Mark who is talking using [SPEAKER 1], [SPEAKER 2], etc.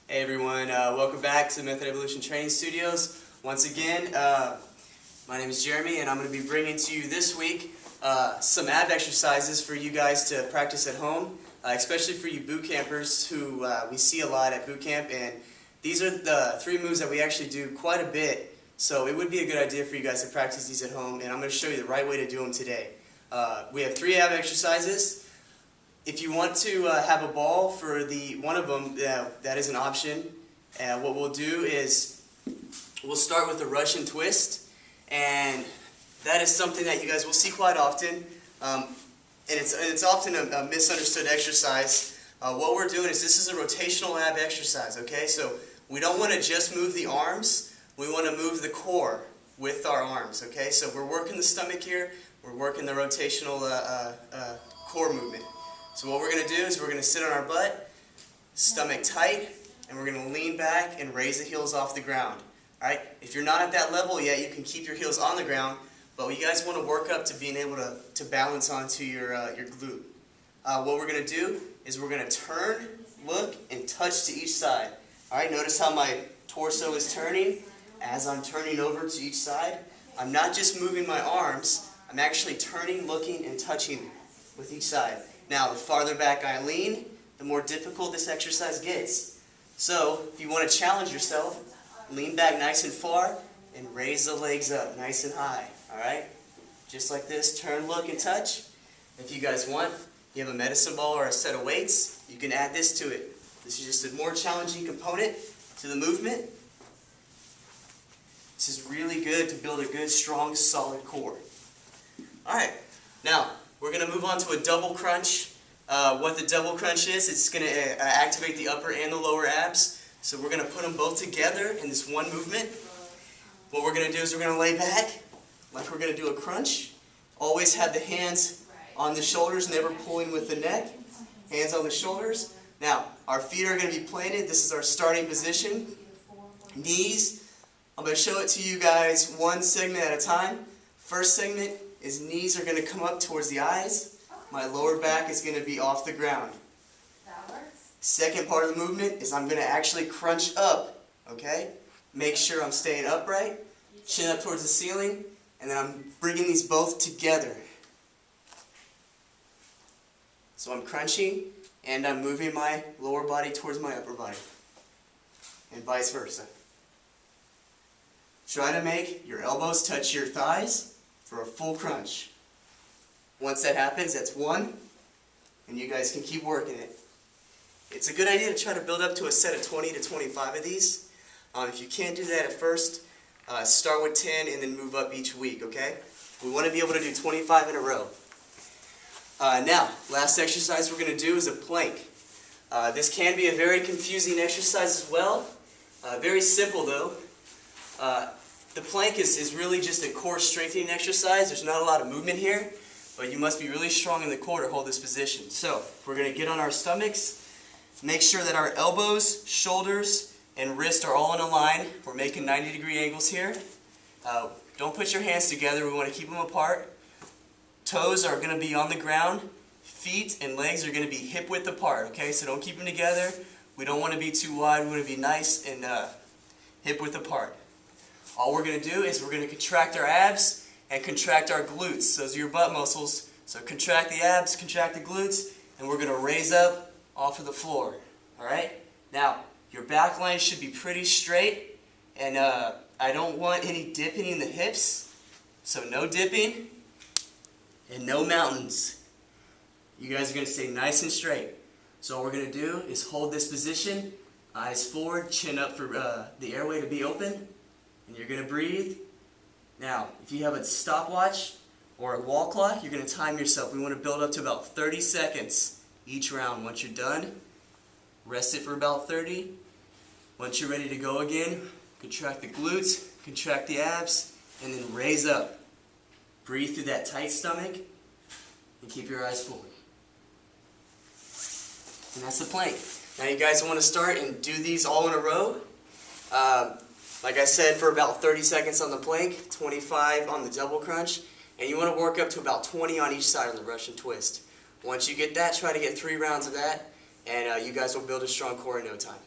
[SPEAKER 1] Hey everyone, welcome back to Method Evolution Training Studios. Once again, my name is Jeremy and I'm going to be bringing to you this week some ab exercises for you guys to practice at home, especially for you boot campers who we see a lot at boot camp, and these are the 3 moves that we actually do quite a bit, so it would be a good idea for you guys to practice these at home, and I'm going to show you the right way to do them today. We have 3 ab exercises. If you want to have a ball for one of them, that is an option. What we'll do is we'll start with a Russian twist, and that is something that you guys will see quite often, and it's often a misunderstood exercise. What we're doing is this is a rotational ab exercise, okay? So we don't want to just move the arms, we want to move the core with our arms, okay? So we're working the stomach here, we're working the rotational core movement. So what we're going to do is we're going to sit on our butt, stomach tight, and we're going to lean back and raise the heels off the ground. Alright? If you're not at that level yet, you can keep your heels on the ground, but you guys want to work up to being able to balance onto your glute. What we're going to do is we're going to turn, look, and touch to each side. Alright, notice how my torso is turning as I'm turning over to each side. I'm not just moving my arms, I'm actually turning, looking, and touching with each side. Now, the farther back I lean, the more difficult this exercise gets. So, if you want to challenge yourself, lean back nice and far and raise the legs up nice and high. Alright? Just like this, turn, look, and touch. If you guys want, you have a medicine ball or a set of weights, you can add this to it. This is just a more challenging component to the movement. This is really good to build a good, strong, solid core. Alright, now, we're going to move on to a double crunch. What the double crunch is, it's going to activate the upper and the lower abs. So we're going to put them both together in this one movement. What we're going to do is we're going to lay back like we're going to do a crunch. Always have the hands on the shoulders, never pulling with the neck. Hands on the shoulders. Now, our feet are going to be planted. This is our starting position. Knees, I'm going to show it to you guys one segment at a time. First segment is knees are going to come up towards the eyes. My lower back is going to be off the ground. Second part of the movement is I'm going to actually crunch up, okay? Make sure I'm staying upright, chin up towards the ceiling, and then I'm bringing these both together. So I'm crunching, and I'm moving my lower body towards my upper body, and vice versa. Try to make your elbows touch your thighs for a full crunch. Once that happens, that's 1, and you guys can keep working it. It's a good idea to try to build up to a set of 20 to 25 of these. If you can't do that at first, start with 10 and then move up each week, okay? We want to be able to do 25 in a row. Now, last exercise we're going to do is a plank. This can be a very confusing exercise as well. Very simple though. The plank is really just a core strengthening exercise. There's not a lot of movement here, but you must be really strong in the core to hold this position. So, we're going to get on our stomachs. Make sure that our elbows, shoulders, and wrist are all in a line. We're making 90-degree angles here. Don't put your hands together. We want to keep them apart. Toes are going to be on the ground. Feet and legs are going to be hip-width apart, okay? So don't keep them together. We don't want to be too wide. We want to be nice and hip-width apart. All we're going to do is we're going to contract our abs and contract our glutes. Those are your butt muscles. So contract the abs, contract the glutes, and we're going to raise up off of the floor. Alright? Now, your back line should be pretty straight, and I don't want any dipping in the hips. So no dipping and no mountains. You guys are going to stay nice and straight. So all we're going to do is hold this position, eyes forward, chin up for the airway to be open. And you're going to breathe. Now, if you have a stopwatch or a wall clock, you're going to time yourself. We want to build up to about 30 seconds each round. Once you're done, rest it for about 30. Once you're ready to go again, contract the glutes, contract the abs, and then raise up. Breathe through that tight stomach, and keep your eyes forward. And that's the plank. Now you guys want to start and do these all in a row. Like I said, for about 30 seconds on the plank, 25 on the double crunch, and you want to work up to about 20 on each side on the Russian twist. Once you get that, try to get 3 rounds of that, and you guys will build a strong core in no time.